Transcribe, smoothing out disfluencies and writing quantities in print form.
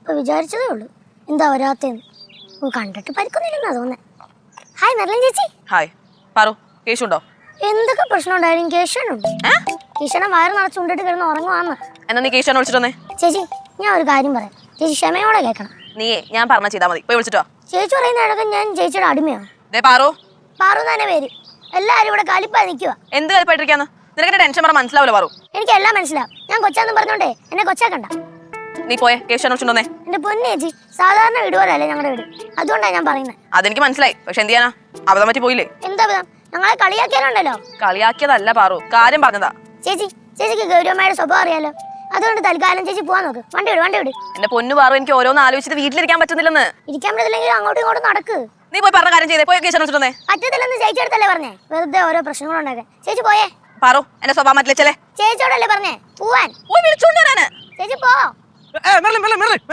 ഇപ്പൊ വിചാരിച്ചതേ ഉള്ളൂ എന്താ വരാത്തേന്ന് കണ്ടിട്ട് പരിക്കൊന്നില്ലെന്നാ തോന്നേ. ഹായ് മെർലിൻ ചേച്ചി. ഹായ് പറു, കേശുണ്ടോ? എന്തൊക്കെ പ്രശ്നം ഉണ്ടായാലും കേശവനുണ്ട്. കേശവനെ വയറ് നിറച്ചുണ്ടിട്ട് കിടന്ന് ഉറങ്ങുവാന്ന്. എന്നാ നീ കേശവനെ വിളിച്ചിട്ട് വന്നേ. ചേച്ചി ഞാൻ ഒരു കാര്യം പറയാം, ചേച്ചി ക്ഷമയോടെ കേൾക്കണം. നീയേ ഞാൻ പറഞ്ഞ ചെയ്താൽ മതി, പോയി വിളിച്ചിട്ടോ. ചേച്ചി പറയുന്ന ഇടയ്ക്ക് ഞാൻ ചേച്ചിയുടെ അടിമയോ? പാറു പാറു തന്നെ പേര്. എല്ലാരും ഇവിടെ കലിപ്പായി നിൽക്കുക. എന്ത് കളിപ്പായിട്ടിരിക്കാന്ന്? നിനക്ക് ടെൻഷൻ പറഞ്ഞാൽ മനസ്സിലാവില്ല പാറു. എനിക്ക് എല്ലാം മനസ്സിലാവും. ഞാൻ കൊച്ചാന്ന് പറഞ്ഞോണ്ടേ എന്നെ കൊച്ചാക്കണ്ട. നീ പോയേ കേശവനെ വിളിച്ചിട്ട് വന്നേ. എന്റെ പൊന്നു ചേച്ചി, സാധാരണ വീട് പോലെ അല്ലേ ഞങ്ങളുടെ വീട്, അതുകൊണ്ടാണ് ഞാൻ പറയുന്നത്. അതെനിക്ക് മനസ്സിലായി, പക്ഷെ എന്ത് ചെയ്യാനാ, അബദ്ധം പറ്റി പോയില്ലേ. എന്താ അബദ്ധം? ഞങ്ങളെ കളിയാക്കിയാലുണ്ടല്ലോ. കളിയാക്കിയതല്ല പാറു, കാര്യം പറഞ്ഞതാ. ചേച്ചിക്ക് ഗൗരവമായുടെ സ്വഭാവം അറിയാലോ, അതുകൊണ്ട് തൽക്കാലം ചേച്ചി പോവാൻ നോക്ക്. വണ്ടി വിട്. എന്റെ പൊന്നു പാറു, എനിക്ക് ഓരോന്ന് ആലോചിച്ചിട്ട് വീട്ടിലിരിക്കാൻ പറ്റുന്നില്ലെന്ന്. ഇരിക്കാൻ പറ്റില്ലെങ്കിൽ അങ്ങോട്ടും ഇങ്ങോട്ടും നടക്ക്. നീ പോയി പറഞ്ഞ കാര്യം ചെയ്തേ, പോയി കേശവനെ വിളിച്ചിട്ട് വന്നേ. പറ്റത്തില്ലെന്ന് ചേച്ചി അടുത്തല്ലേ പറഞ്ഞേ, വെറുതെ ഓരോ പ്രശ്നങ്ങളുണ്ടാക്കാൻ. ചേച്ചി പോയേ. പാറു എന്റെ സ്വഭാവം മാറ്റില്ലേ. ചേച്ചിയോടല്ലേ പറഞ്ഞേ പോവാൻ. വിളിച്ചോണ്ട് വരാന്. ചേച്ചി പോ.